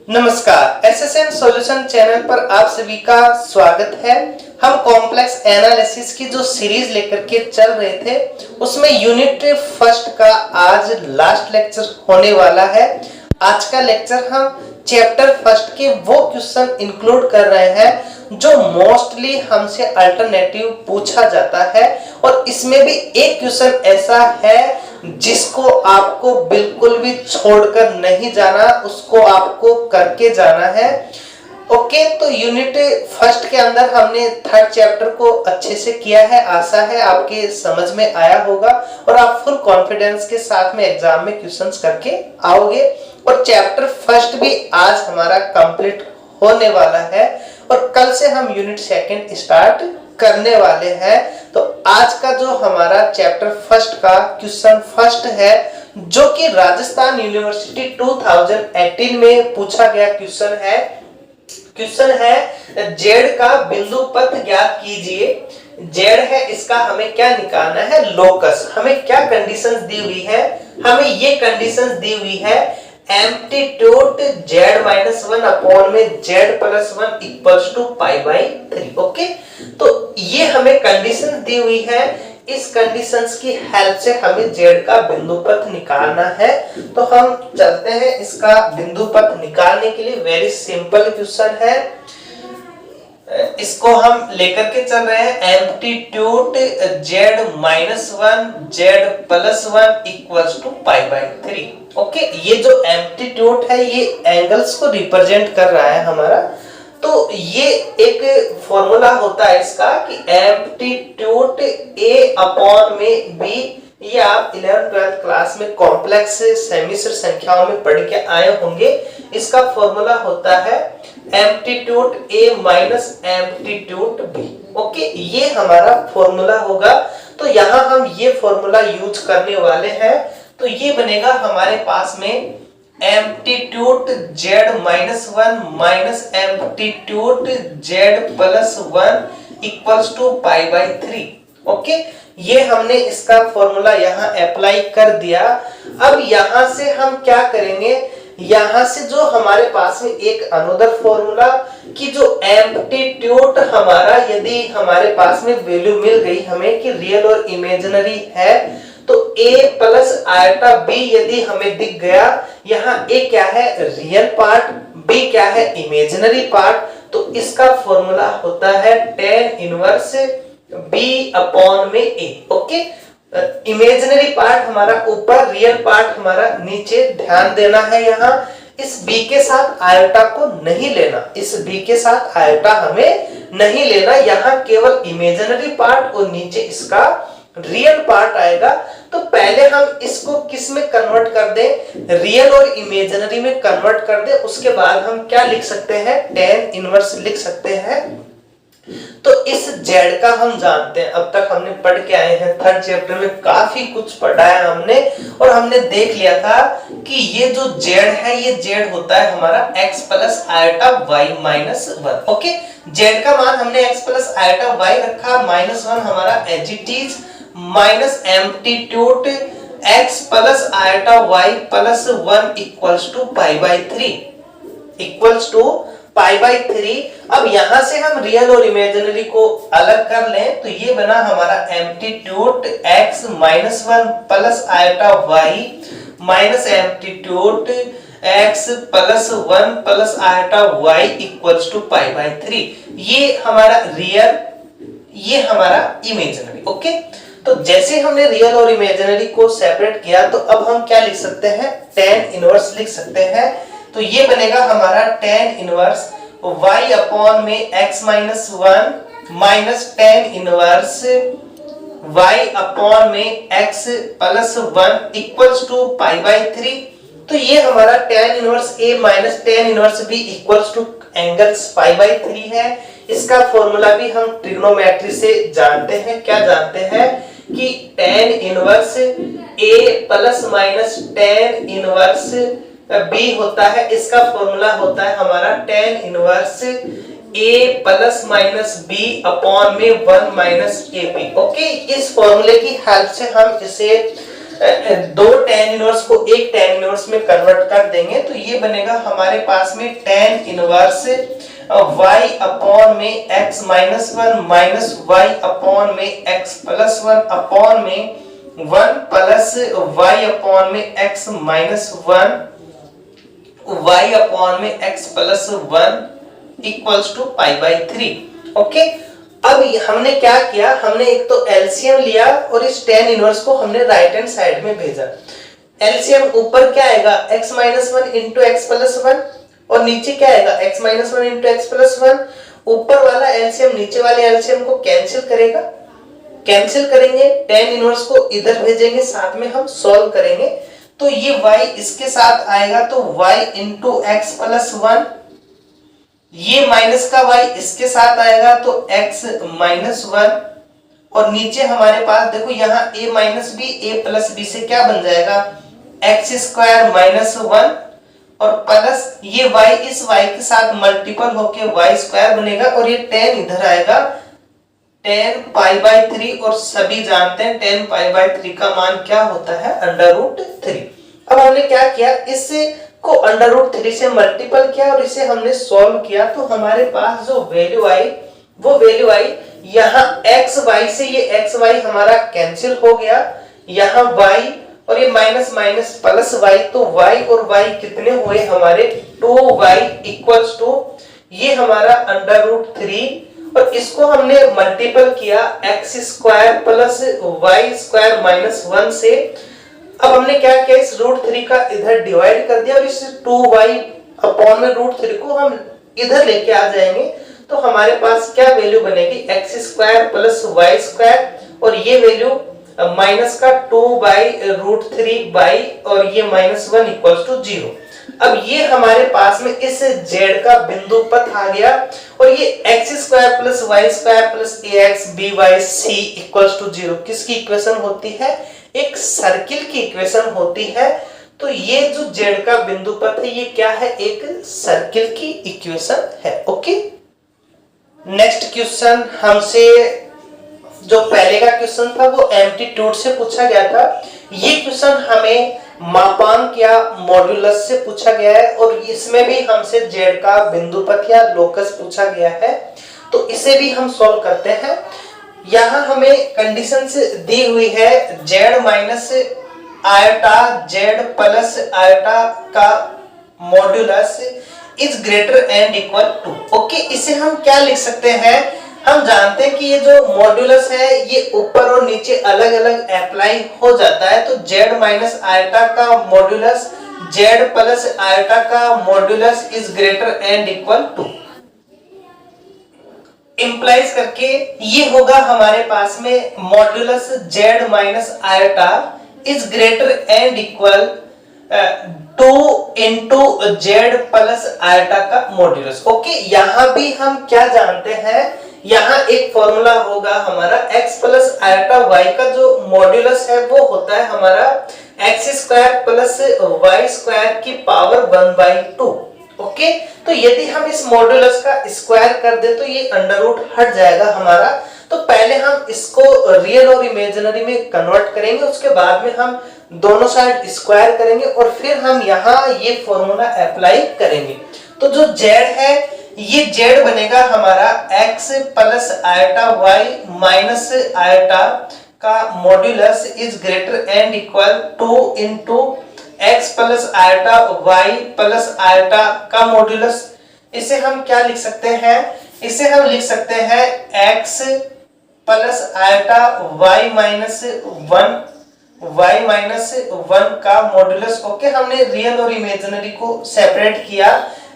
नमस्कार, SSN solution channel पर आप सभी का स्वागत है। हम कॉम्प्लेक्स एनालिसिस की जो सीरीज लेकर के चल रहे थे उसमें यूनिट फर्स्ट का आज लास्ट लेक्चर होने वाला है। आज का लेक्चर हम चैप्टर फर्स्ट के वो क्वेश्चन इंक्लूड कर रहे हैं जो मोस्टली हमसे अल्टरनेटिव पूछा जाता है, और इसमें भी एक क्वेश्चन ऐसा है जिसको आपको बिल्कुल भी छोड़कर नहीं जाना, उसको आपको करके जाना है। ओके, तो यूनिट फर्स्ट के अंदर हमने थर्ड चैप्टर को अच्छे से किया है। आशा है आपके समझ में आया होगा और आप फुल कॉन्फिडेंस के साथ में एग्जाम में क्वेश्चंस करके आओगे। और चैप्टर फर्स्ट भी आज हमारा कंप्लीट होने वाला है और कल से हम यूनिट सेकंड स्टार्ट करने वाले हैं। तो आज का जो हमारा चैप्टर फर्स्ट का क्वेश्चन फर्स्ट है, जो कि राजस्थान यूनिवर्सिटी 2018 में पूछा गया क्वेश्चन है। क्वेश्चन है जेड का बिंदु पथ ज्ञात कीजिए। जेड है, इसका हमें क्या निकालना है? लोकस। हमें क्या कंडीशंस दी हुई है? हमें ये कंडीशंस दी हुई है एम्पलीट्यूड z-1 अपॉन में z+1 इक्वल्स टू π/3। ओके, तो ये हमें कंडीशन दी हुई है। इस कंडीशंस की हेल्प से हमें z का बिंदु पथ निकालना है। तो हम चलते हैं इसका बिंदु पथ निकालने के लिए। वेरी सिंपल क्वेश्चन है, इसको हम लेकर के चल रहे हैं amplitude z-1 z+1 equals to π/3। Okay, ये जो एम्पलीट्यूड है ये एंगल्स को रिप्रेजेंट कर रहा है हमारा। तो ये एक फॉर्मूला होता है इसका कि एम्पलीट्यूड a अपॉन में b। ये आप 11th-12th क्लास में कॉम्प्लेक्स सेमिस्टर संख्याओं में पढ़ के आए होंगे। इसका फॉर्मूला होता है amplitude a minus amplitude b। Okay, ये हमारा फॉर्मूला होगा। तो यहाँ हम ये फॉर्मूला यूज करने वाले हैं। तो ये बनेगा हमारे पास में amplitude z-1 minus amplitude z+1 equals to π/3। Okay, ये हमने इसका फॉर्मूला यहाँ अप्लाई कर दिया। अब यहाँ से हम क्या करेंगे? यहाँ से जो हमारे पास में एक अनदर फॉर्मूला कि जो एम्पलीट्यूड हमारा, यदि हमारे पास में वैल्यू मिल गई हमें कि रियल और इमेजिनरी है, तो a प्लस आयटा b यदि हमें दिख गया, यहाँ a क्या है? रियल पार्ट, b क्या है? Imaginary part. तो इसका फॉर्मूला होता है tan इनवर्स b अपॉन में a। ओके, इमेजिनरी पार्ट हमारा ऊपर, रियल पार्ट हमारा नीचे। ध्यान देना है यहाँ इस b के साथ आयटा को नहीं लेना, इस b के साथ आयटा हमें नहीं लेना। यहाँ केवल इमेजिनरी पार्ट और नीचे इसका रियल पार्ट आएगा। तो पहले हम इसको किस में कन्वर्ट कर दें? रियल और इमेजिनरी में कन्वर्ट कर दें। उसके बाद हम क्या लिख सकते हैं? tan इनवर्स लिख सकते हैं। तो इस z का हम जानते हैं, अब तक हमने पढ़ के आए हैं थर्ड चैप्टर में, काफी कुछ पढ़ा है हमने। और हमने देख लिया था कि ये जो z है, ये z होता है हमारा x plus eta y-1। Okay, z का मान हमने x प्लस आयटा y रखा, -1 हमारा as it is, minus amplitude x plus iota y+1 equals to π/3 equals to π/3। अब यहां से हम रियल और इमेजिनरी को अलग कर लें, तो ये बना हमारा amplitude x -1 plus iota y minus amplitude x+1 plus iota y equals to π/3। ये हमारा रियल, ये हमारा इमेजिनरी। ओके, तो जैसे हमने रियल और इमेजिनरी को सेपरेट किया, तो अब हम क्या लिख सकते हैं? tan इनवर्स लिख सकते हैं। तो ये बनेगा हमारा tan इनवर्स y अपॉन में x-1 minus tan inverse y upon में x+1 इक्वल्स टू π/3। तो ये हमारा tan inverse a minus tan inverse b equals to angles π/3 है। इसका फॉर्मूला भी हम ट्रिग्नोमेट्री से जानते हैं। क्या जानते हैं? कि tan inverse a plus minus tan inverse b होता है। इसका फॉर्मूला होता है हमारा tan inverse a plus minus b upon में 1 माइनस ab। ओके, इस फॉर्मूले की हेल्प से हम इसे दो tan इनवर्स को एक tan इनवर्स में कन्वर्ट कर देंगे तो ये बनेगा हमारे पास में tan इनवर्स y अपॉन में x minus 1 minus y upon में x प्लस 1 अपॉन में 1 प्लस y अपॉन में x माइनस 1 y अपॉन में x plus 1 equals to pi by 3। Okay, अब हमने क्या किया, हमने एक तो एलसीएम लिया और इस tan इनवर्स को हमने राइट हैंड साइड में भेजा। एलसीएम ऊपर क्या आएगा x minus 1 into x plus 1 और नीचे क्या आएगा x minus 1 into x plus 1। ऊपर वाला एलसीएम नीचे वाले एलसीएम को कैंसिल करेगा, कैंसिल करेंगे, tan इनवर्स को इधर भेजेंगे, साथ में हम सॉल्व करेंगे तो ये y इसके साथ आएगा तो y इंटू एक्स प्लस 1, ये माइनस का y इसके साथ आएगा तो x माइनस 1 और नीचे हमारे पास देखो यहाँ a minus b a plus b से क्या बन जाएगा x स्क्वायर माइनस 1 और प्लस ये y इस y के साथ मल्टीपल होके y स्क्वायर बनेगा और ये tan इधर आएगा tan पाई बाई 3 और सभी जानते हैं tan पाई बाई 3 का मान क्या होता है अंडर रूट 3। अब हमने क्या किया, इससे को अंडर रूट 3 से मल्टीपल किया और इसे हमने सॉल्व किया तो हमारे पास जो वैल्यू आई वो वैल्यू आई यहाँ एक्स वाई से ये एक्स वाई हमारा कैंसिल हो गया, यहाँ y और ये माइनस माइनस प्लस y तो y और y कितने हुए हमारे 2y इक्वल्स टू ये हमारा अंडर रूट 3 और इसको हमने मल्टीपल किया x square plus y square minus 1 से। अब हमने क्या किया, इस रूट 3 का इधर डिवाइड कर दिया और इस 2y अपॉन में रूट 3 को हम इधर लेके आ जाएंगे तो हमारे पास क्या वैल्यू बनेगी x square plus y square और ये वैल्यू माइनस का 2 बाई रूट 3 बाई और ये माइनस 1 इक्वल्स टू 0। अब ये हमारे पास में इस z का बिंदु पथ आ गया और ये x square plus y square plus ax by c equals to 0 किसकी इक्वेशन होती है, एक सर्किल की इक्वेशन होती है। तो ये जो z का बिंदु पथ है ये क्या है, एक सर्किल की इक्वेशन है। ओके, नेक्स्ट क्वेश्चन हमसे जो पहले का क्वेश्चन था वो एम्पलीट्यूड से पूछा गया था, ये क्वेश्चन हमें मापांक या मॉड्यूलस से पूछा गया है और इसमें भी हमसे z का बिंदु पथ या लोकस पूछा गया है तो इसे भी हम सॉल्व करते हैं। यहाँ हमें कंडीशंस दी हुई है z minus iota z plus iota का modulus is greater and equal to. Okay, इसे हम क्या लिख सकते हैं, हम जानते हैं कि ये जो मॉड्यूलस है ये ऊपर और नीचे अलग अलग अप्लाई हो जाता है तो z माइनस आयटा का मॉड्यूलस z प्लस आयटा का modulus is greater and equal two implies करके ये होगा हमारे पास में modulus z minus eta is greater and equal 2 into z plus iota का मॉड्यूलस। ओके, यहाँ भी हम क्या जानते हैं, यहाँ एक फॉर्मूला होगा हमारा x प्लस आयटा y का जो मॉड्यूलस है वो होता है हमारा x square plus y square की पावर 1/2। ओके, तो यदि हम इस मॉड्यूलस का स्क्वायर कर दे तो ये अंडर रूट हट जाएगा हमारा। तो पहले हम इसको रियल और इमेजिनरी में कन्वर्ट करेंगे, उसके बाद में हम दोनों साइड स्क्वायर करेंगे और फिर हम यहाँ ये फॉर्मूला अप्लाई करेंगे। तो जो z है ये z बनेगा हमारा x plus iota y minus iota का modulus is greater and equal 2 into x plus iota y plus iota का मॉड्यूलस। इसे हम क्या लिख सकते हैं, इसे हम लिख सकते हैं x plus iota y minus 1 का मॉड्यूलस। ओके, हमने रियल और इमेजिनरी को सेपरेट किया,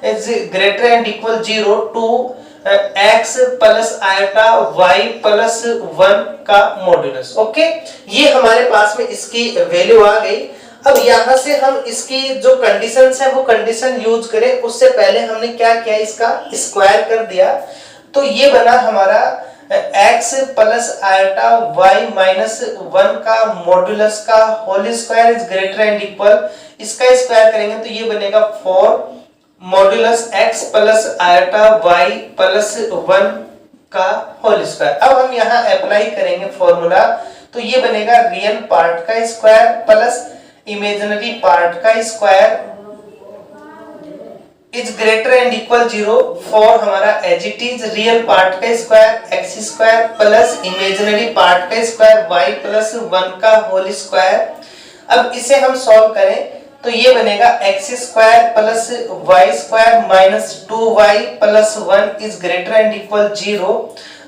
is greater and equal 0 to x plus iota y plus 1 का मॉड्यूलस। ओके, ये हमारे पास में इसकी वैल्यू आ गई। अब यहाँ से हम इसकी जो कंडीशंस है वो कंडीशन यूज करें, उससे पहले हमने क्या किया, इसका स्क्वायर कर दिया तो ये बना हमारा x plus iota y minus 1 का मॉड्यूलस का whole square is greater and equal, इसका स्क्वायर करेंगे तो ये बनेगा 4 modulus x plus iota y plus 1 का होल स्क्वायर। अब हम यहाँ अप्लाई करेंगे फॉर्मूला तो ये बनेगा रियल पार्ट का स्क्वायर प्लस इमेजिनरी पार्ट का square is greater and equal 0 for हमारा as it is real part का square x square plus imaginary part का स्क्वायर वाई प्लस 1 का होल स्क्वायर। अब इसे हम सॉल्व करें तो ये बनेगा x square plus y square minus 2y plus 1 is greater and equal 0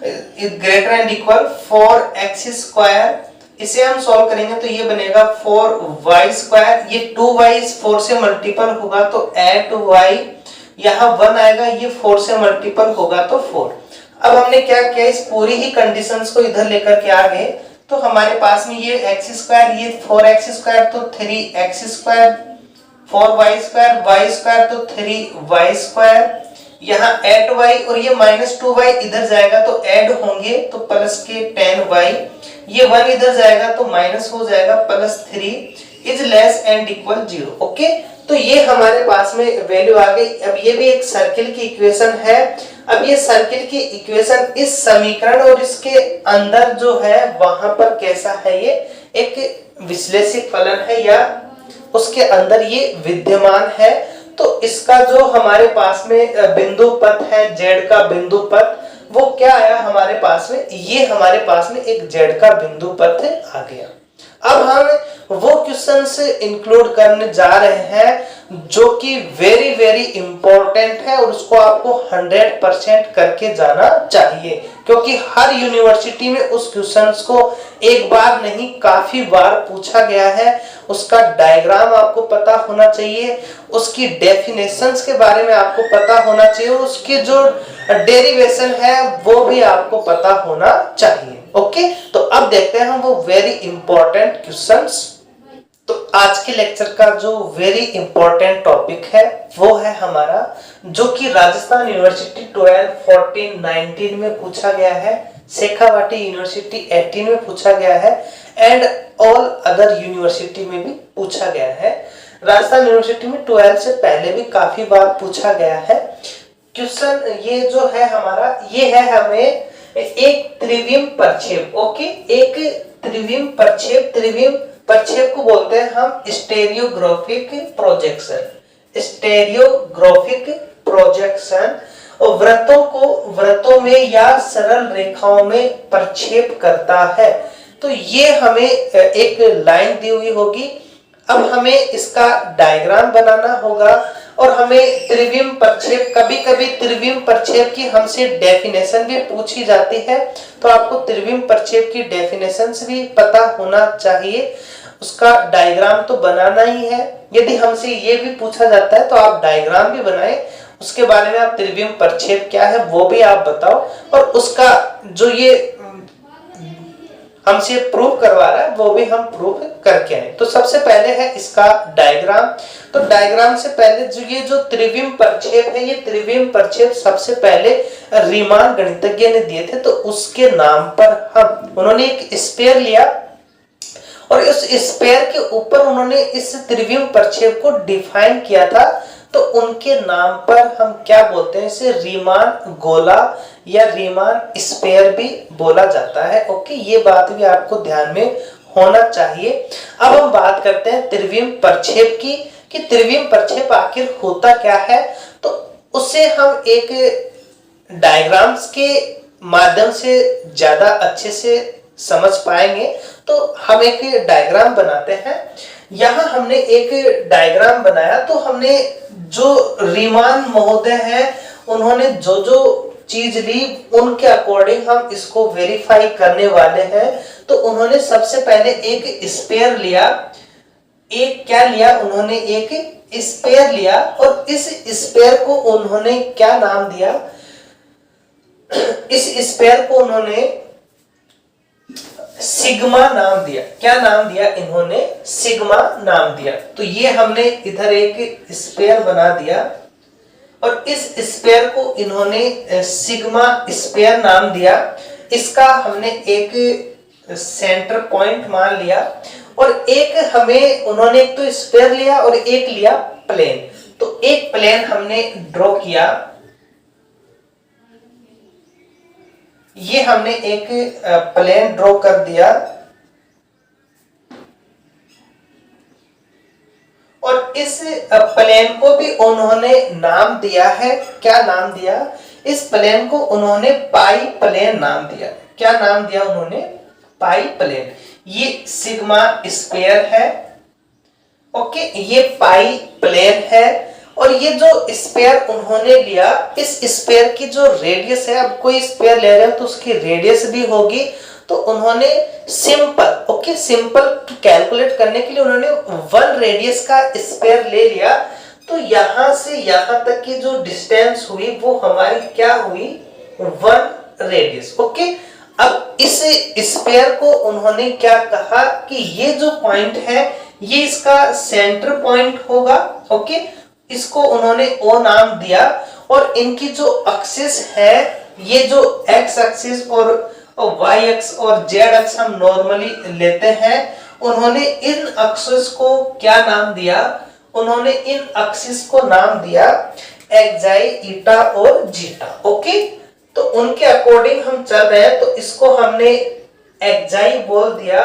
is greater and equal 4x square. इसे हम सॉल्व करेंगे तो ये बनेगा 4y स्क्वायर, ये 2y इस 4 से मल्टीपल होगा तो 8y, यहाँ 1 आएगा, ये 4 से मल्टीपल होगा तो 4। अब हमने क्या किया, इस पूरी ही कंडीशंस को इधर लेकर के आ गए तो हमारे पास में ये x स्क्वायर, ये 4x स्क्वायर तो 3x square, 4y square, y square तो 3y स्क्वायर, यहाँ 8y और ये माइनस 2y इधर जाएगा तो ऐड होंगे तो प्लस के 10y, ये 1 इधर जाएगा तो माइनस हो जाएगा plus 3 is less and equal 0। Okay, तो ये हमारे पास में वैल्यू आ गई। अब ये भी एक सर्किल की इक्वेशन है। अब ये सर्किल की इक्वेशन इस समीकरण और इसके अंदर जो है वहां पर कैसा है, ये एक विश्लेषित फलन है या उसके अंदर ये विद्यमान है। तो इसका जो हमारे पास में बिंदु पथ है, जेड का बिंदु पथ, वो क्या आया हमारे पास में, ये हमारे पास में एक जेड का बिंदु पथ आ गया। अब हम वो क्वेश्चंस इंक्लूड करने जा रहे हैं जो कि वेरी वेरी इंपॉर्टेंट है और उसको आपको 100% करके जाना चाहिए, क्योंकि हर यूनिवर्सिटी में उस क्वेश्चंस को एक बार नहीं काफी बार पूछा गया है। उसका डायग्राम आपको पता होना चाहिए, उसकी डेफिनेशंस के बारे में आपको पता होना चाहिए, उसके जो डेरिवेशन है वो भी आपको पता होना चाहिए। ओके, तो अब देखते हैं हम वो वेरी इंपॉर्टेंट क्वेश्चंस। तो आज के लेक्चर का जो वेरी इंपॉर्टेंट टॉपिक है वो है हमारा, जो कि राजस्थान यूनिवर्सिटी 12, 14, 19 में पूछा गया है, शेखावाटी यूनिवर्सिटी 18 में पूछा गया है एंड ऑल अदर यूनिवर्सिटी में भी पूछा गया है। राजस्थान यूनिवर्सिटी में 12 से पहले भी काफी बार पूछा गया है क्वेश्चन। ये जो है हमारा, ये है हमें एक त्रिविम प्रक्षेप। ओके, एक त्रिविम प्रक्षेप, त्रिविम प्रक्षेप को बोलते हैं हम स्टेरियोग्राफिक प्रोजेक्शन। स्टेरियोग्राफिक प्रोजेक्शन और वृत्तों में या सरल रेखाओं में प्रक्षेप करता है। तो ये हमें एक लाइन दी हुई होगी। अब हमें इसका डायग्राम बनाना होगा और हमें त्रिविम प्रक्षेप, कभी कभी त्रिविम प्रक्षेप की हमसे डेफिनेशन भी पूछी जाती है, तो आपको त्रिविम प्रक्षेप की डेफिनेशंस भी पता होना चाहिए। उसका डायग्राम तो बनाना ही है। यदि हमसे ये भी पूछा जाता है तो आप डायग्राम भी बनाएं, उसके बारे में आप त्रिविम प्रक्षेप क्या है वो भी आप बताओ, और उसका जो ये हमसे प्रूव करवा रहा है वो भी हम प्रूव करके आए। तो सबसे पहले है इसका डायग्राम। तो डायग्राम से पहले जो त्रिविम प्रक्षेप है, ये त्रिविम प्रक्षेप सबसे पहले रीमान गणितज्ञ ने दिए थे। तो उसके नाम पर उन्होंने एक स्फीयर लिया और उस स्फीयर के ऊपर उन्होंने इस त्रिविम प्रक्षेप को डिफाइन किया था। तो उनके नाम पर हम क्या बोलते हैं, इसे रीमान गोला या रीमान स्फीयर भी बोला जाता है। ओके, ये बात भी आपको ध्यान में होना चाहिए। अब हम बात करते हैं त्रिविम प्रक्षेप की, कि त्रिविम प्रक्षेप आखिर होता क्या है। तो उससे हम एक डायग्राम्स के माध्यम से ज्यादा अच्छे से समझ पाएंगे। तो हम एक डायग्राम बनाते हैं। यहाँ हमने एक डायग्राम बनाया, तो हमने जो रीमान महोदय हैं उन्होंने जो जो चीज ली उनके अकॉर्डिंग हम इसको वेरीफाई करने वाले हैं। तो उन्होंने सबसे पहले एक स्फीयर लिया, एक क्या लिया, उन्होंने एक स्फीयर लिया और इस स्फीयर को उन्होंने क्या नाम दिया, इस स्फीयर को उन्होंने सिग्मा नाम दिया। क्या नाम दिया इन्होंने, सिग्मा नाम दिया। तो ये हमने इधर एक स्फीयर बना दिया और इस स्फीयर को इन्होंने सिग्मा स्फीयर नाम दिया। इसका हमने एक सेंटर पॉइंट मान लिया और एक हमें उन्होंने एक तो स्फीयर लिया और एक लिया प्लेन। तो एक प्लेन हमने ड्रॉ किया, ये हमने एक प्लेन ड्रॉ कर दिया। और इस प्लेन को भी उन्होंने नाम दिया है, क्या नाम दिया, इस प्लेन को उन्होंने पाई प्लेन नाम दिया। क्या नाम दिया उन्होंने, पाई प्लेन। ये सिग्मा स्क्वायर है, ओके, ये पाई प्लेन है। और ये जो स्फीयर उन्होंने लिया, इस स्फीयर की जो रेडियस है, अब कोई स्फीयर ले रहे हो तो उसकी रेडियस भी होगी, तो उन्होंने सिंपल, ओके, सिंपल कैलकुलेट करने के लिए उन्होंने 1 रेडियस का स्फीयर ले लिया। तो यहां से यहां तक की जो डिस्टेंस हुई वो हमारी क्या हुई, 1 रेडियस, ओके। अब इस स्फीयर को उन्होंने क्या कहा कि ये जो पॉइंट है ये इसका सेंटर पॉइंट होगा, ओके, इसको उन्होंने ओ नाम दिया। और इनकी जो एक्सिस है, ये जो एक्स एक्सिस और वाई एक्स और जेड एक्स हम नॉर्मली लेते हैं, उन्होंने इन एक्सिस को क्या नाम दिया, उन्होंने इन एक्सिस को नाम दिया एक्साई, ईटा और जीटा, ओके। तो उनके अकॉर्डिंग हम चल रहे हैं, तो इसको हमने एक्साई बोल दिया,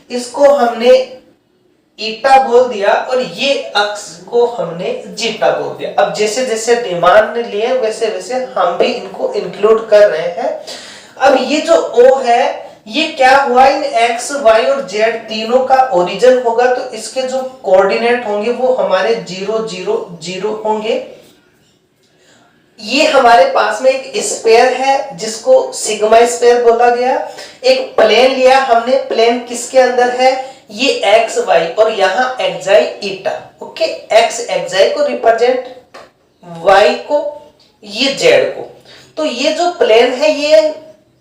इसको हमने ईटा बोल दिया, और ये अक्स को हमने जीटा बोल दिया। अब जैसे जैसे डिमांड ने लिए वैसे वैसे हम भी इनको इंक्लूड कर रहे हैं। अब ये जो O है ये क्या हुआ, इन x, y और z तीनों का ओरिजिन होगा, तो इसके जो कोऑर्डिनेट होंगे वो हमारे 0 0 0 होंगे। ये हमारे पास में एक स्फीयर है जिसको सिग्मा स्फीयर बोला गया। एक प्लेन लिया हमने, प्लेन किसके अंदर है, ये एक्स वाई और यहाँ एक्साई ईटा, ओके, एक्स एक्साई को रिप्रेजेंट, वाई को, ये जेड को। तो ये जो प्लेन है ये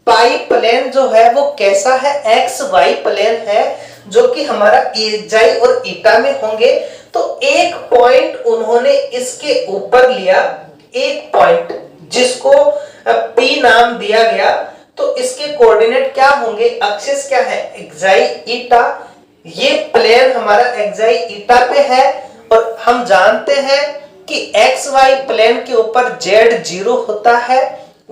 पाई प्लेन जो है वो कैसा है, एक्स वाई प्लेन है, जो कि हमारा एक्साई और ईटा में होंगे। तो एक पॉइंट उन्होंने इसके ऊपर लिया, एक पॉइंट जिसको P नाम दिया गया, तो इसके कोऑर्डिनेट क्या होंगे, एक्सिस क्या है, एक्साई ईटा। ये प्लेन हमारा एक्साई ईटा पे है, और हम जानते हैं कि एक्स वाई प्लेन के ऊपर जेड 0 होता है,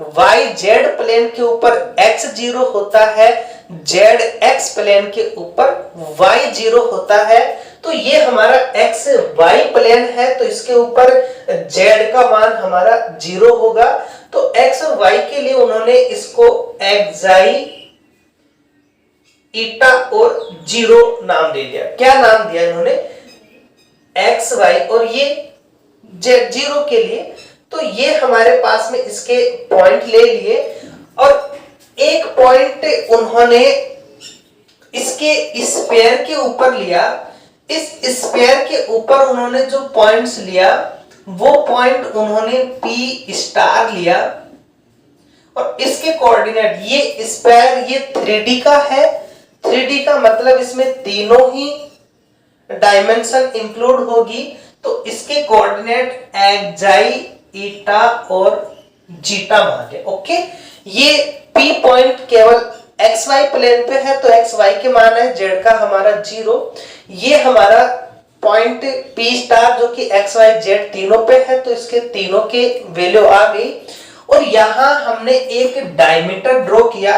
वाई जेड प्लेन के ऊपर एक्स 0 होता है, जेड एक्स प्लेन के ऊपर वाई 0 होता है। तो ये हमारा एक्स वाई प्लेन है, तो इसके ऊपर जेड का मान हमारा 0 होगा। तो एक्स और वाई के लिए उन्होंने इसको एक्साई ईटा और 0 नाम दे दिया। क्या नाम दिया इन्होंने, एक्स वाई, और ये जेड 0 के लिए। तो ये हमारे पास में इसके पॉइंट ले लिए, और एक पॉइंट उन्होंने इसके स्फीयर के ऊपर लिया। इस स्फीयर के ऊपर उन्होंने जो पॉइंट्स लिया वो पॉइंट उन्होंने P स्टार लिया, और इसके कोऑर्डिनेट, ये स्फीयर ये 3D का है। 3D का मतलब इसमें तीनों ही डायमेंशन इंक्लूड होगी, तो इसके कोऑर्डिनेट एक्साई ईटा और जीटा माने, ओके। ये P पॉइंट केवल एक्स वाई प्लेन पे है, तो एक्स वाई के मान है, जेड का हमारा 0। ये हमारा पॉइंट P स्टार जो कि एक्स वाई जेड तीनों पे है, तो इसके तीनों के वैल्यू आ गई। और यहां हमने एक डायमीटर ड्रॉ किया,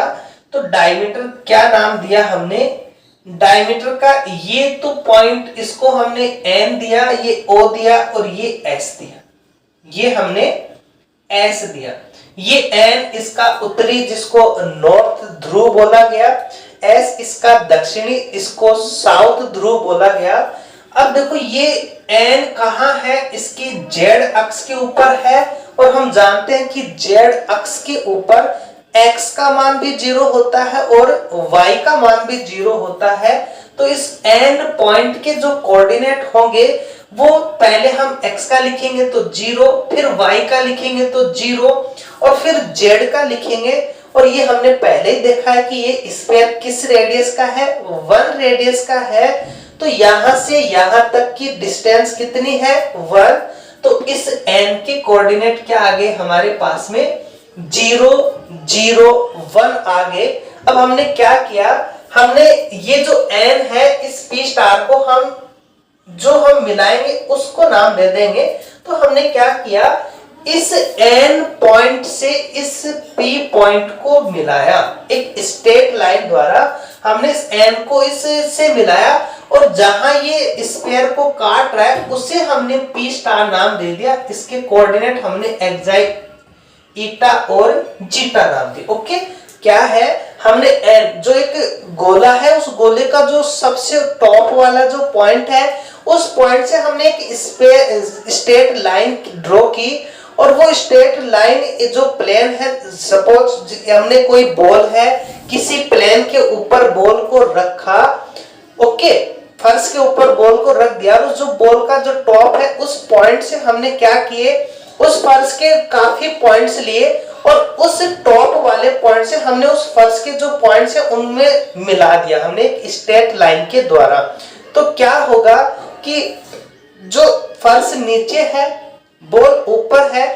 तो डायमीटर क्या नाम दिया हमने, डायमीटर का ये तो पॉइंट, इसको हमने N दिया, ये O दिया और ये S दिया, ये हमने S दिया। ये N इसका उत्तरी जिसको नॉर्थ ध्रुव बोला गया, S इसका दक्षिणी, इसको साउथ ध्रुव बोला गया। अब देखो ये N कहाँ है, इसकी Z अक्ष के ऊपर है, और हम जानते हैं कि Z अक्ष के ऊपर x का मान भी 0 होता है और y का मान भी 0 होता है। तो इस N पॉइंट के जो कोऑर्डिनेट होंगे वो पहले हम x का लिखेंगे तो 0, फिर y का लिखेंगे तो 0, और फिर z का लिखेंगे। और ये हमने पहले ही देखा है कि ये स्फीयर किस रेडियस का है, 1 रेडियस का है। तो यहां से यहां तक की डिस्टेंस कितनी है, 1। तो इस n के कोऑर्डिनेट क्या आ गए हमारे पास में, 0 0 1 आ गए। अब हमने क्या किया, हमने ये जो n है इस P स्टार को हम जो हम मिलाएंगे उसको नाम दे देंगे। तो हमने क्या किया, इस N पॉइंट से इस P पॉइंट को मिलाया, एक स्ट्रेट लाइन द्वारा हमने इस N को इससे मिलाया, और जहां ये स्फीयर को काट रहा है उसे हमने P स्टार नाम दे दिया। इसके कोऑर्डिनेट हमने एक्साई ईटा और जीटा नाम दिए। ओके, क्या है, हमने N जो एक गोला है, उस गोले का जो सबसे टॉप वाला जो पॉइंट है, उस पॉइंट से हमने एक स्ट्रेट लाइन ड्रॉ की, और वो स्ट्रेट लाइन जो प्लेन है, सपोज हमने कोई बॉल है, किसी प्लेन के ऊपर बॉल को रखा, ओके, फर्श के ऊपर बॉल को रख दिया, और जो बॉल का जो टॉप है उस पॉइंट से हमने क्या किए, उस फर्श के काफी पॉइंट्स लिए, और उस टॉप वाले पॉइंट से हमने उस फर्श के जो पॉइंट्स है उनमें मिला दिया हमने एक स्ट्रेट लाइन के द्वारा। तो क्या होगा कि जो फर्श नीचे है, बॉल ऊपर है,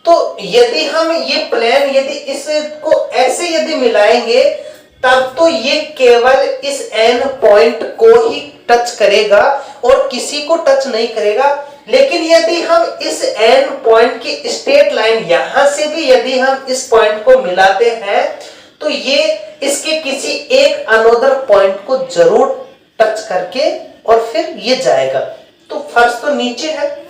तो यदि हम ये प्लेन यदि इसको ऐसे यदि मिलाएंगे, तब तो ये केवल इस N पॉइंट को ही टच करेगा और किसी को टच नहीं करेगा। लेकिन यदि हम इस N पॉइंट की स्ट्रेट लाइन यहां से भी यदि हम इस पॉइंट को मिलाते हैं, तो ये इसके किसी एक अनोदर पॉइंट को जरूर टच करके और फिर ये जाएगा। तो फर्श तो नीचे है,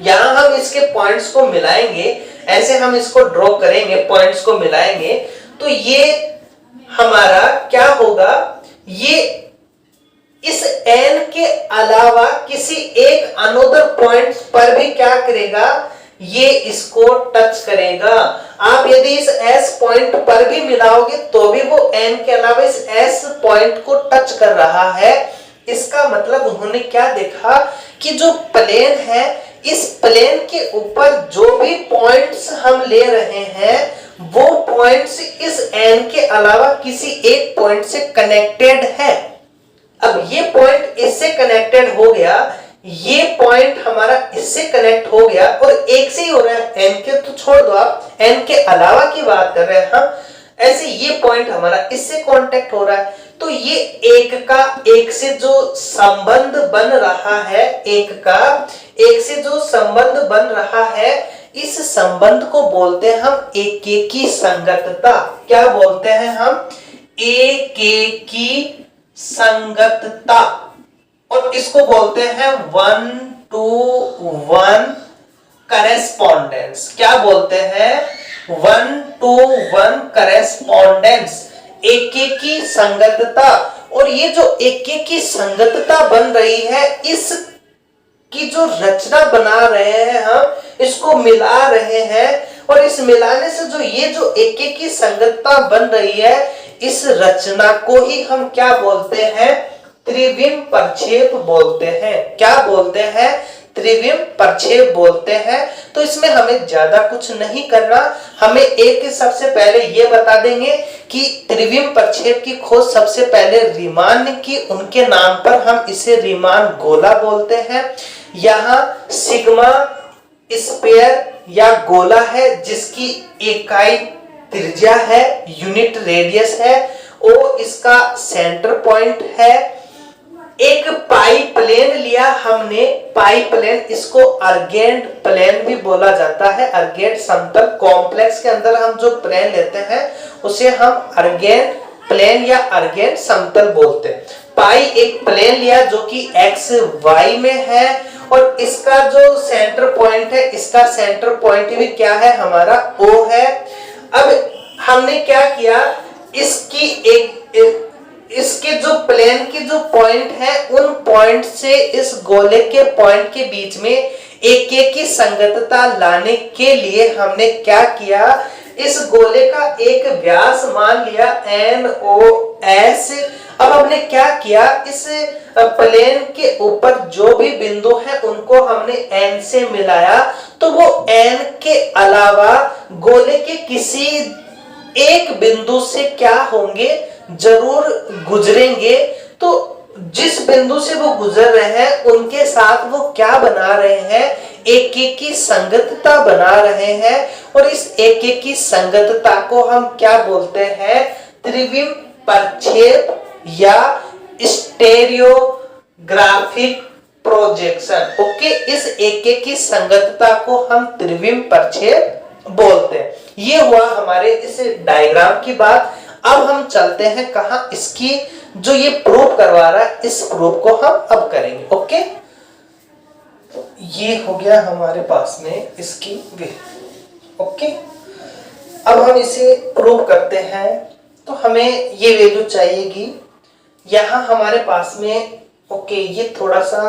यहां हम इसके पॉइंट्स को मिलाएंगे, ऐसे हम इसको ड्रॉ करेंगे, पॉइंट्स को मिलाएंगे, तो ये हमारा क्या होगा, ये इस N के अलावा किसी एक अनोदर पॉइंट पर भी क्या करेगा, ये इसको टच करेगा। आप यदि इस S पॉइंट पर भी मिलाओगे तो भी वो N के अलावा इस S पॉइंट को टच कर रहा है। इसका मतलब उन्होंने क्या देखा कि जो प्लेन है, इस प्लेन के ऊपर जो भी पॉइंट्स हम ले रहे हैं, वो पॉइंट्स इस N के अलावा किसी एक पॉइंट से कनेक्टेड है। अब ये पॉइंट इससे कनेक्टेड हो गया, ये पॉइंट हमारा इससे कनेक्ट हो गया, और एक से ही हो रहा है, N के तो छोड़ दो, आप N के अलावा की बात कर रहे हैं हम। ऐसे ये पॉइंट हमारा इससे कांटेक्ट हो रहा है, तो ये एक का एक से जो संबंध बन रहा है, एक का एक से जो संबंध बन रहा है, इस संबंध को बोलते हैं हम एकेकी संगतता। क्या बोलते हैं हम, एकेकी संगतता, और इसको बोलते हैं 1-to-1 करेस्पॉन्डेंस। क्या बोलते हैं, 1-to-1 करेस्पॉन्डेंस, एकेकी संगतता। और ये जो एकेकी संगतता बन रही है, इस की जो रचना बना रहे हैं हम, इसको मिला रहे हैं, और इस मिलाने से जो ये जो एकेकी संगतता बन रही है, इस रचना को ही हम क्या बोलते हैं, त्रिविम प्रक्षेप बोलते हैं। क्या बोलते हैं, त्रिविम प्रक्षेप बोलते हैं। तो इसमें हमें ज्यादा कुछ नहीं करना, हमें एक सबसे पहले ये बता देंगे कि त्रिविम प्रक्षेप की खोज सबसे पहले रीमान ने की, उनके नाम पर हम इसे रीमान गोला बोलते हैं। यहाँ सिग्मा स्फीयर या गोला है, जिसकी इकाई त्रिज्या है, यूनिट रेडियस है, ओ इसका सेंटर पॉइंट है। एक पाई प्लेन लिया हमने, पाई प्लेन, इसको अर्गेंड प्लेन भी बोला जाता है, अर्गेंड समतल। कॉम्प्लेक्स के अंदर हम जो प्लेन लेते हैं उसे हम अर्गेंड प्लेन या अर्गेंड समतल बोलते हैं। पाई एक प्लेन लिया जो कि एक्स वाई में है, और इसका जो सेंटर पॉइंट है, इसका सेंटर पॉइंट भी क्या है, हमारा ओ है। अब हमने क्या किया, इसके जो प्लेन के जो पॉइंट है, उन पॉइंट से इस गोले के पॉइंट के बीच में एकेकी संगतता लाने के लिए हमने क्या किया, इस गोले का एक व्यास मान लिया NOS। अब हमने क्या किया, इस प्लेन के ऊपर जो भी बिंदु है उनको हमने N से मिलाया, तो वो N के अलावा गोले के किसी एक बिंदु से क्या होंगे, जरूर गुजरेंगे। तो जिस बिंदु से वो गुजर रहे हैं उनके साथ वो क्या बना रहे हैं, एकेकी संगतता बना रहे हैं, और इस एकेकी संगतता को हम क्या बोलते हैं, त्रिविम प्रक्षेप या स्टेरियोग्राफिक प्रोजेक्शन। ओके, इस एक की संगतता को हम त्रिविम परिच्छेद बोलते हैं। ये हुआ हमारे इस डायग्राम की बात। अब हम चलते हैं कहां, इसकी जो ये प्रूव करवा रहा है इस प्रूफ को हम अब करेंगे। ओके, ये हो गया हमारे पास में इसकी वे। ओके, अब हम इसे प्रूव करते हैं। तो हमें ये वैल्यू चाहिएगी, यहां हमारे पास में। ओके, ये थोड़ा सा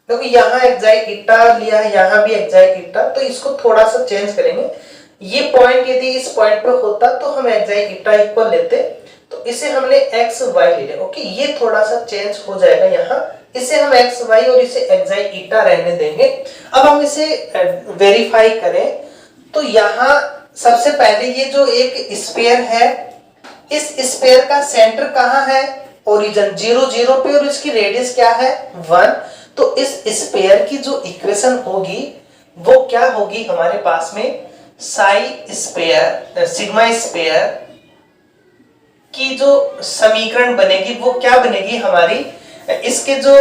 क्योंकि यहाँ एक्साइट ईटा लिया है, यहाँ भी एक्साइट ईटा, तो इसको थोड़ा सा चेंज करेंगे। ये पॉइंट यदि इस पॉइंट पे होता तो हम एक्साइट ईटा इक्वल लेते, तो इसे हमने एक्स वाई ले लिया। ओके, ये थोड़ा सा चेंज हो जाएगा यहाँ, इसे हम एक्स वाई और इसे एक्साइट ईटा रहने देंगे। अब हम इसे वेरीफाई करें तो यहाँ सबसे पहले ये जो एक स्फीयर है, इस स्फीयर का सेंटर कहाँ है, ओरिजिन 0 0 पे, और इसकी रेडियस क्या है 1। तो इस स्फीयर की जो इक्वेशन होगी वो क्या होगी हमारे पास में, साई स्फीयर सिग्मा स्फीयर की जो समीकरण बनेगी वो क्या बनेगी हमारी, इसके जो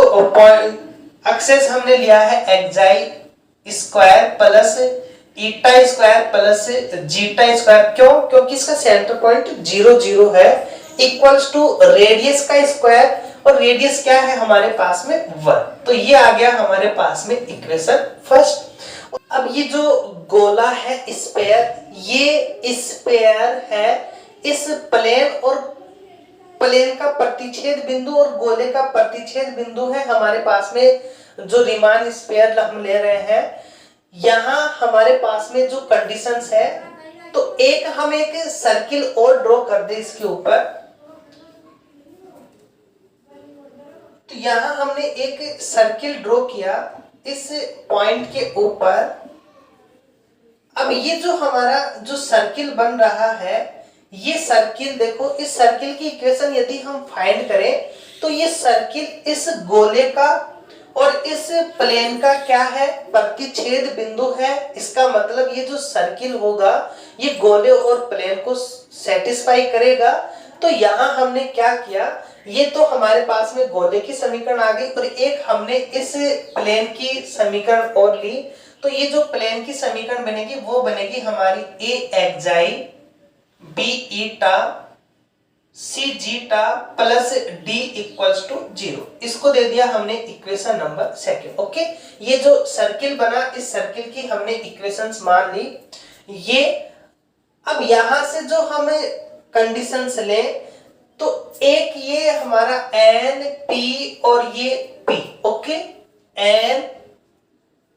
एक्सेस हमने लिया है एक्साई square plus eta square plus zeta square. क्यों? क्योंकि इसका सेंटर पॉइंट 0 0 है, इक्वल्स टू रेडियस का स्क्वायर, और रेडियस क्या है हमारे पास में 1। तो ये आ गया हमारे पास में इक्वेशन फर्स्ट। अब ये जो गोला है स्फीयर, ये स्फीयर है, इस प्लेन और प्लेन का प्रतिच्छेद बिंदु और गोले का प्रतिच्छेद बिंदु है हमारे पास में। जो रीमान स्फीयर हम ले रहे हैं, यहां हमारे पास में जो कंडीशंस है, तो हम एक सर्किल और ड्रॉ कर दे इसके ऊपर। तो यहां हमने एक सर्किल ड्रॉ किया इस पॉइंट के ऊपर। अब ये जो हमारा जो सर्किल बन रहा है, ये सर्किल देखो, इस सर्किल की इक्वेशन यदि हम फाइंड करें तो ये सर्किल इस गोले का और इस प्लेन का क्या है, प्रतिच्छेद बिंदु है। इसका मतलब ये जो सर्किल होगा ये गोले और प्लेन को सेटिस्फाई करेगा। तो यहां हमने क्या किया, ये तो हमारे पास में गोले की समीकरण आ गई, और एक हमने इस प्लेन की समीकरण और ली। तो ये जो प्लेन की समीकरण बनेगी वो बनेगी हमारी a xi b eta c zeta plus d equals to 0। इसको दे दिया हमने इक्वेशन नंबर सेकंड। ओके, ये जो सर्किल बना, इस सर्किल की हमने इक्वेशंस मान ली। ये अब यहां से जो हम कंडीशंस लें, तो एक ये हमारा एन पी और ये P. Okay, N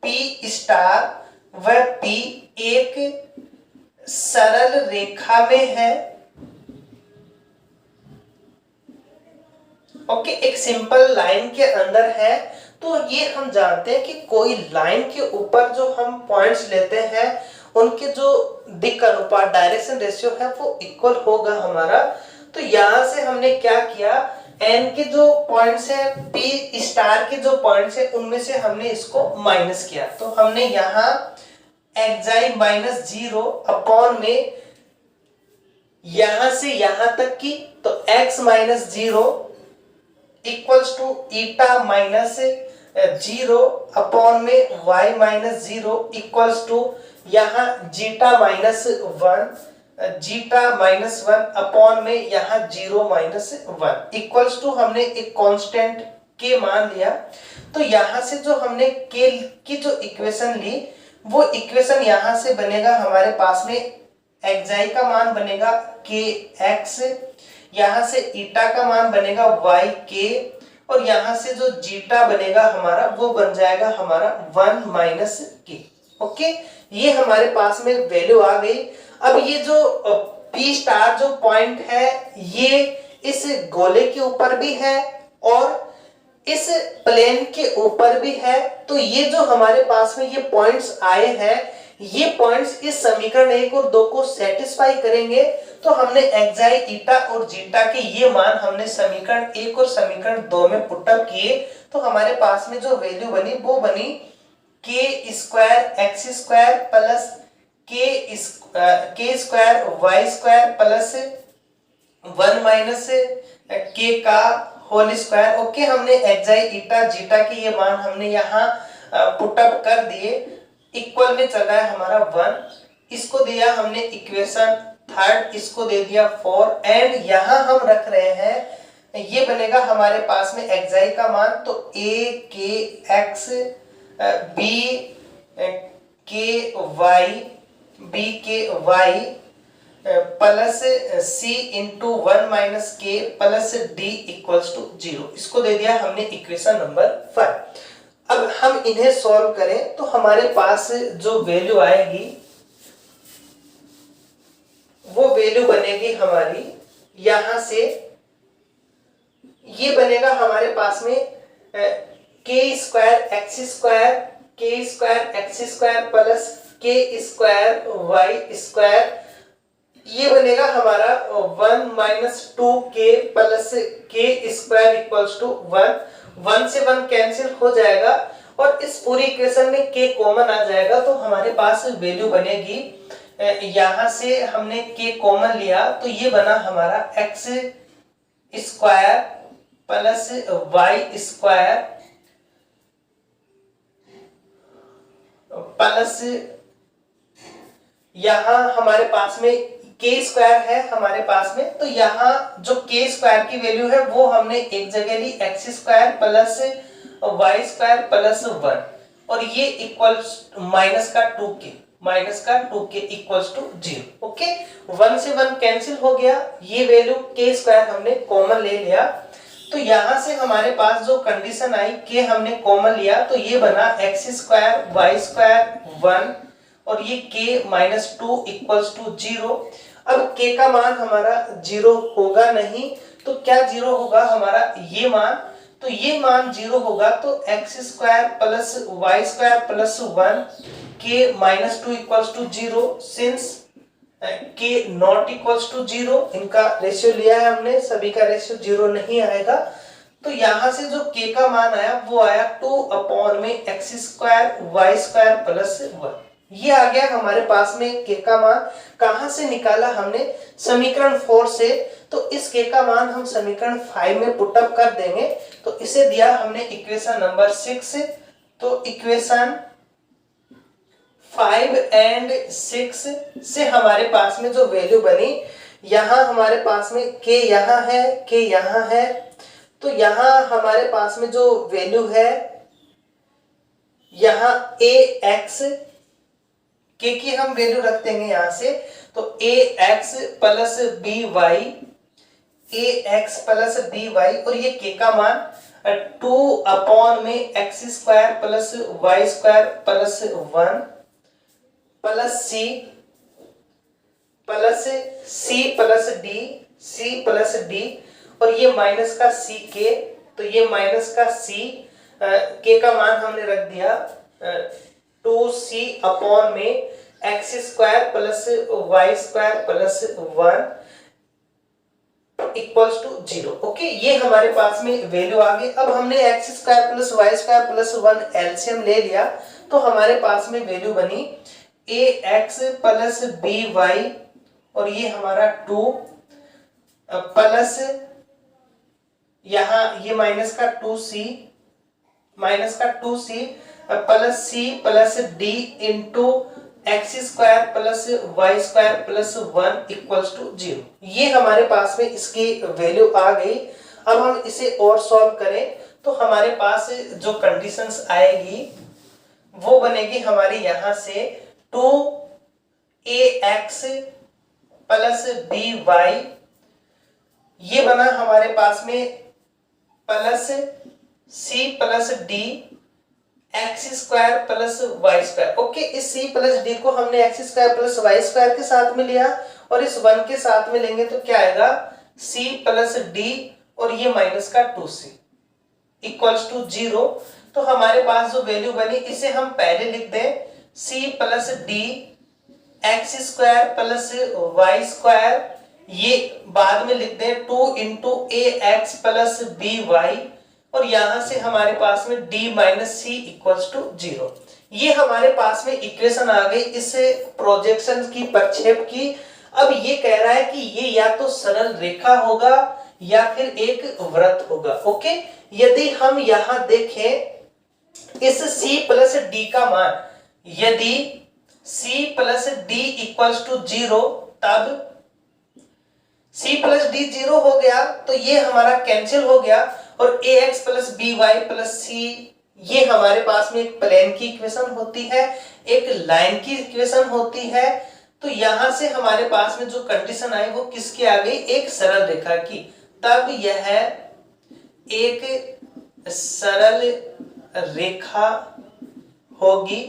P star व पी एक सरल रेखा में है। ओके, एक सिंपल लाइन के अंदर है। तो ये हम जानते हैं कि कोई लाइन के ऊपर जो हम पॉइंट्स लेते हैं उनके जो दिक् अनुपात डायरेक्शन रेशियो है वो इक्वल होगा हमारा। तो यहां से हमने क्या किया, एन के जो पॉइंट्स है, पी स्टार के जो पॉइंट्स है, उनमें से हमने इसको माइनस किया। तो हमने यहाँ एक्साई माइनस 0 अपॉन में यहां से यहां तक की, तो x minus 0 equals to eta minus 0 upon में y माइनस 0 इक्वल्स टू यहाँ zeta minus 1, zeta minus 1 upon में यहाँ 0 माइनस 1 इक्वल्स टू हमने एक कांस्टेंट के मान लिया। तो यहाँ से जो हमने के की जो इक्वेशन ली, वो इक्वेशन यहाँ से बनेगा हमारे पास में एक्साई का मान बनेगा के एक्स, यहां से ईटा का मान बनेगा y के, और यहां से जो जीटा बनेगा हमारा वो बन जाएगा हमारा 1 माइनस के। ओके, ये हमारे पास में वैल्यू आ गई। अब ये जो P स्टार जो पॉइंट है, ये इस गोले के ऊपर भी है और इस प्लेन के ऊपर भी है। तो ये जो हमारे पास में ये पॉइंट्स आए हैं, ये पॉइंट्स इस समीकरण 1 और 2 को सेटिस्फाई करेंगे। तो हमने एक्साई ईटा और जीटा के ये मान हमने समीकरण 1 और समीकरण 2 में पुटअप किए। तो हमारे पास में जो वैल्यू बनी वो बनी k square x square plus k square y square plus 1 minus k का होल स्क्वायर। ओके, हमने एक्साई ईटा जीटा के ये मान हमने यहाँ पुटअप कर दिए। इक्वल में चल रहा है हमारा 1, इसको दिया हमने इक्वेशन थर्ड, इसको दे दिया 4 एंड यहाँ हम रख रहे हैं, ये बनेगा हमारे पास में एक्साई का मान, तो a के x b के y b के y plus c into 1 minus के प्लस d इक्वल्स टू 0, इसको दे दिया हमने इक्वेशन नंबर 5। अब हम इन्हें सॉल्व करें तो हमारे पास जो वैल्यू आएगी वो वैल्यू बनेगी हमारी यहां से, ये बनेगा हमारे पास में के square x square plus k square y square, ये बनेगा हमारा 1 minus 2k plus k square equals to 1 से 1 कैंसिल हो जाएगा और इस पूरी इक्वेशन में k कॉमन आ जाएगा, तो हमारे पास वैल्यू बनेगी, यहां से हमने k कॉमन लिया तो ये बना हमारा x square plus y square plus यहां हमारे पास में k स्क्वायर है हमारे पास में, तो यहाँ जो k स्क्वायर की वैल्यू है वो हमने एक जगह ली x square plus y square plus 1 और ये इक्वल माइनस का 2k इक्वल्स टू 0। ओके, 1 से 1 कैंसिल हो गया, ये वैल्यू k स्क्वायर हमने कॉमन ले लिया, तो यहां से हमारे पास जो कंडीशन आई k हमने कॉमन लिया तो ये बना एक्स स्क्वायर वाई स्क्वायर 1 और ये k माइनस 2 इक्वल्स टू 0। अब k का मान हमारा 0 होगा नहीं, तो क्या 0 होगा हमारा ये मान, तो ये मान 0 होगा, तो x square plus y square plus 1 k minus 2 equals to 0, since k not equals to 0, इनका रेशियो लिया है हमने, सभी का रेशियो 0 नहीं आएगा, तो यहां से जो k का मान आया वो आया 2 अपॉन में x square y square plus 1, ये आ गया हमारे पास में k का मान। कहां से निकाला हमने, समीकरण 4 से, तो इस k का मान हम समीकरण 5 में पुटअप कर देंगे, तो इसे दिया हमने इक्वेशन नंबर 6, तो इक्वेशन 5 एंड 6 से हमारे पास में जो वैल्यू बनी, यहां हमारे पास में k यहां है, k यहां है, तो यहां हमारे पास में जो वैल्यू है यहां ax, k की हम वैल्यू रख देंगे यहां से, तो ax प्लस by और ये k का मान 2 अपॉन में x square plus y square plus 1 plus c plus d और ये माइनस का ck, तो ये माइनस का c, k का मान हमने रख दिया 2c अपॉन में x square plus y square plus 1 equals to 0। Okay, ये हमारे पास में वैल्यू आ गई। अब हमने x square plus y square plus 1 LCM ले लिया, तो हमारे पास में वैल्यू बनी ax प्लस by और ये हमारा 2 प्लस यहाँ ये माइनस का 2c plus c plus d into x square plus y square plus 1 equals to 0, ये हमारे पास में इसकी वैल्यू आ गई। अब हम इसे और सॉल्व करें तो हमारे पास जो कंडीशंस आएगी वो बनेगी हमारी यहां से 2ax प्लस by, ये बना हमारे पास में plus c plus d x square plus y square. Okay, इस c प्लस d को हमने x square plus y square के साथ में लिया और इस 1 के साथ में लेंगे तो क्या आएगा c प्लस d और ये माइनस का 2c इक्वल्स टू 0। तो हमारे पास जो वैल्यू बनी इसे हम पहले लिख दें c plus d x square plus y square, ये बाद में लिख दें 2 इंटू ax प्लस by और यहां से हमारे पास में d minus c equals to 0। ये हमारे पास में इक्वेशन आ गई इस प्रोजेक्शन की, प्रक्षेप की। अब ये कह रहा है कि ये या तो सरल रेखा होगा या फिर एक वृत्त होगा। ओके, यदि हम यहां देखें इस C प्लस डी का मान, यदि C plus d equals to 0, तब C प्लस डी 0 हो गया तो ये हमारा कैंसिल हो गया, और ax plus by plus c ये हमारे पास में एक प्लेन की इक्वेशन होती है, एक लाइन की इक्वेशन होती है। तो यहां से हमारे पास में जो कंडीशन आई वो किसकी आ गई, एक सरल रेखा की। तब यह एक सरल रेखा होगी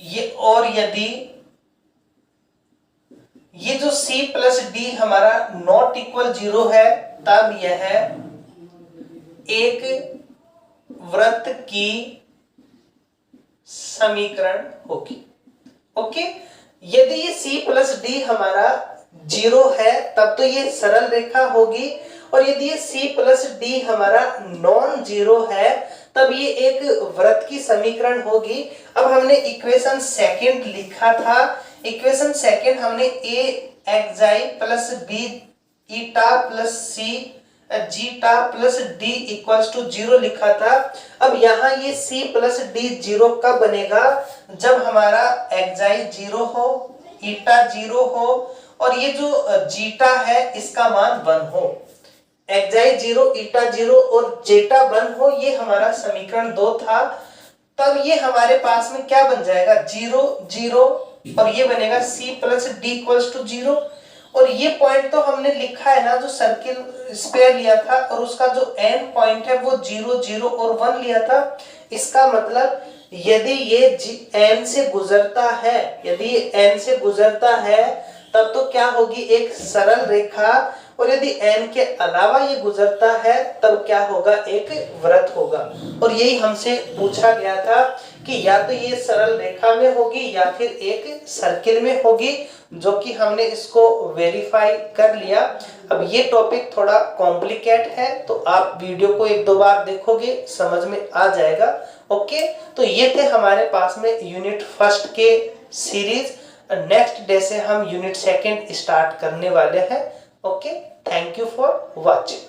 ये, और यदि ये जो C प्लस डी हमारा नॉट इक्वल 0 है, तब यह एक वृत्त की समीकरण होगी। ओके, यदि ये C प्लस डी हमारा 0 है तब तो ये सरल रेखा होगी, और यदि ये C प्लस डी हमारा नॉन 0 है तब ये एक वृत्त की समीकरण होगी। अब हमने इक्वेशन सेकंड लिखा था, इक्वेशन सेकंड हमने a xi plus b eta plus c zeta plus d equals to 0 लिखा था। अब यहाँ ये c प्लस डी 0 कब बनेगा, जब हमारा xi 0 हो, ईटा 0 हो, और ये जो जीटा है इसका मान 1 हो। xi 0, ईटा 0 और जेटा 1 हो, ये हमारा समीकरण 2 था। तब ये हमारे पास में क्या बन जाएगा, 0 0, और ये बनेगा C plus d equals to 0। और ये पॉइंट तो हमने लिखा है ना, जो सर्किल स्क्वायर लिया था, और उसका जो एंड पॉइंट है वो 0 0 और 1 लिया था। इसका मतलब यदि ये n से गुजरता है, यदि ये n से गुजरता है तब तो क्या होगी, एक सरल रेखा, और यदि n के अलावा ये गुजरता है तब क्या होगा, एक वृत्त होगा। और यही हमसे पूछा गया था कि या तो ये सरल रेखा में होगी या फिर एक सर्किल में होगी, जो कि हमने इसको वेरीफाई कर लिया। अब ये टॉपिक थोड़ा कॉम्प्लिकेट है, तो आप वीडियो को 1-2 बार देखोगे समझ में आ जाएगा। ओके, तो ये थे हमारे पास में यूनिट फर्स्ट के सीरीज। नेक्स्ट डे से हम यूनिट सेकंड स्टार्ट करने वाले हैं। Okay, thank you for watching.